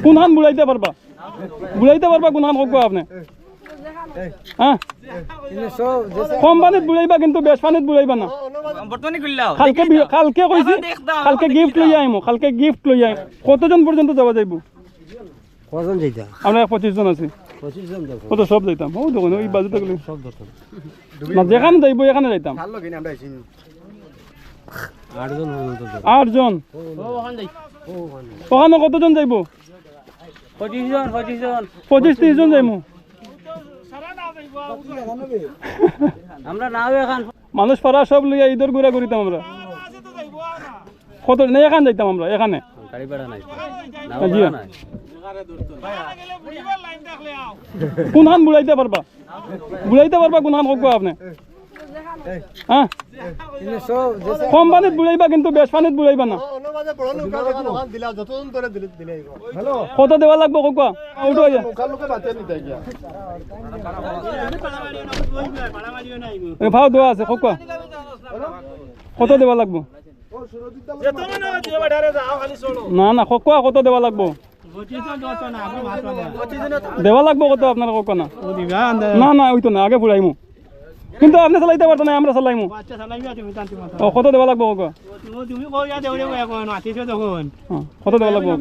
কোনখান বুড়াইতে পারবা কোনখান হোক আপনি হ্যাঁ কম পানিত বুড়াইবা কিন্তু বেশ পানিত বুড়াইবা না কালকে কইছি কালকে গিফট লই আইমো কতজন পর্যন্ত যাওয়া যাইব কজন যাইতা আমরা 25 জন আছি 25 জন যাবো কত সব যাইতাম ও দেখুন ওই বাজে থাকলে সব ধরতাম না যেখানে যাইব এখানে যাইতাম ভালো কিনা আমরা আইছি 8 জন ওখানে কতজন যাইব 25-30 জন যাইমু আমরা নাও এখন মানুষ পাড়া সব লইয়া ঈদের ঘুরা ঘুরিতাম আমরা কত নেই এখানে যাইতাম আমরা এখানে গাড়ি ভাড়া নাই জি কোনখান বুড়াইতে পারবা কোনখান হোক আপনি হ্যাঁ কম পানিত বুড়াইবা কিন্তু বেশ পানিত বুড়াইবা না কত দেওয়া লাগবো কোক ভাও দেওয়া আছে কোক কত দেওয়া লাগবো না কোক কত দেওয়া লাগবো দেওয়া লাগবো কত আপনার কোক না ওই তো না আগে ফুরাইমু কিন্তু আপনি চালাইতে পারতো না আমরা চালাইমু কত দেওয়া লাগবো কোক কত দেওয়া লাগবো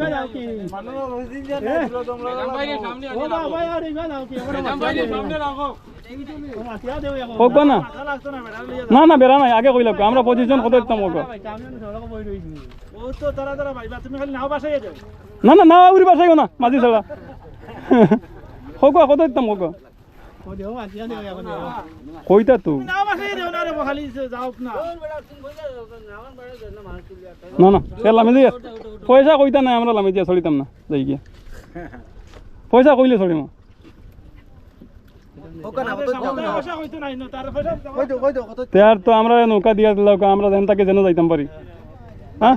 কোক না বেড়া নাই আগে কই লাগবে আমরা 25 জন কত দিতাম কোক না উড়ি বাসাইও না মাঝি ছাড়া কোক কত দিতাম কোক কইতা তো না সে লামি দিয়ে পয়সা কইতা নাই আমরা লামি দিয়া চলিতাম না যাই গিয়া পয়সা কইলে চলিম তার তো আমরা নৌকা দিয়া দিল আমরা যেন তাকে যেন যাইতাম পারি হ্যাঁ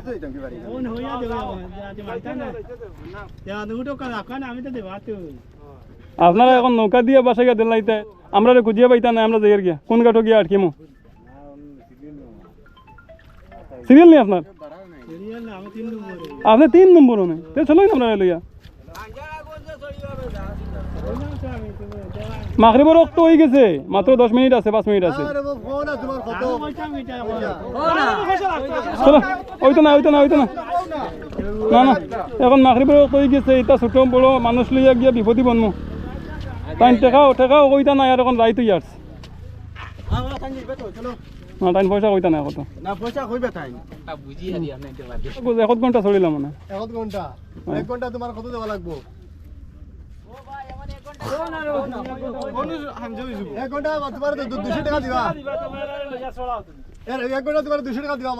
আপনারা এখন নৌকা দিয়ে বাসা গিয়ে দিলাইতে আমরা খুঁজিয়ে পাইতা না আমরা যাই গিয়া কোন ঘাটও গিয়া আটকিমো সিরিয়াল নেই আপনার আপনি 3 নম্বরও নেই চলোই না আমরা লইয়া মাগরিবের রক্ত হয়ে গেছে মাত্র 10 মিনিট আছে 5 মিনিট আছে চলো ওই তো না না এখন মাগরিবের রক্ত হয়ে গেছে এটা ছোট বড় মানুষ লইয়া গিয়া বিপদী বনমু টাইম টেকাও কইতা না আর এখন রাইত ইয়ার্স না টাইম পয়সা কইতা না কত না পয়সা কইবে তাই বুঝি হারি আপনি এটা বাদ 1 ঘন্টা চলিলাম মানে 1 ঘন্টা 1 ঘন্টা তোমার কত দেওয়া লাগবে এক ঘন্টা তোমার 200 টাকা দিবা এক ঘন্টা তোমার 200 টাকা দিবা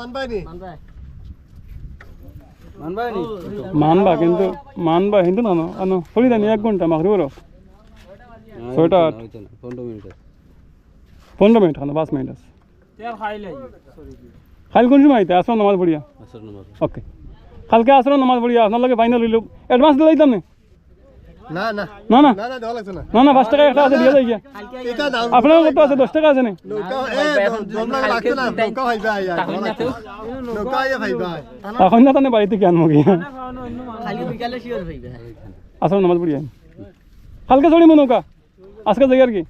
মানবা কিন্তু মানবা কিন্তু না আনো চলি জানি 1 ঘন্টা মাগরিবের 6টা 15 মিনিট খানা 5 মিনিট আছে খাইল কোন সময় আইতে আসর নামাজ পড়িয়া ওকে কালকে আসর নামাজ পড়িয়া আপনার লগে ফাইনাল হইল অ্যাডভান্স দিলাইতাম না না না না না দেওয়া লাগছে না না 5 টাকা একটা আছে দিয়ে যাই গিয়া আপনার কত আছে 10 টাকা আছে না এখন না তানে বাড়িতে কেন মগি আসর নামাজ পড়িয়া কালকে চড়ি নৌকা আজকে যাই আর কি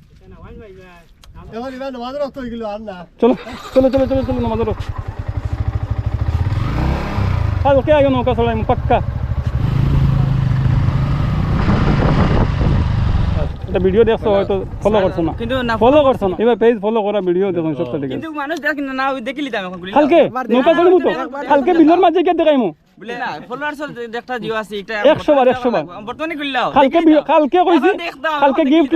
চলো নামাজ কালকে আগে নৌকা চড়াই পাক্কা এটা ভিডিও দেখছো হয়তো ফলো করছো না এবার পেজ ফলো করা ভিডিও দেখুন সবটা দেখে কিন্তু মানুষ দেখ না দেখিলি দাম এখন কালকে নৌকা চড়িমু তো কালকে বিলের মাঝে গিয়ে দেখাইমু বলে না ফলোয়ার্স দেখটা জিও আছে এটা 100 বার বর্তমানে কইলাও কালকে কইছি কালকে গিফট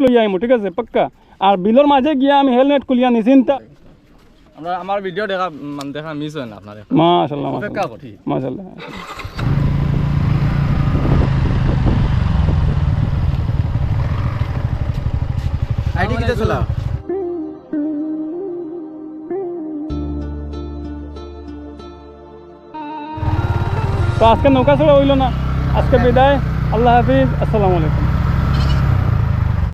লই আইমু ঠিক আছে পাক্কা আর বিলের মাঝে গিয়া আমি হেলমেট খুলিয়া নিচিন্তা আমরা আমার ভিডিও দেখা মিস হয় না আপনার মাশাআল্লাহ মাশাআল্লাহ আইডি কিটা চলা তো আজকে নৌকা চড়া হইল না আজকে বিদায় আল্লাহ হাফিজ আসসালামু আলাইকুম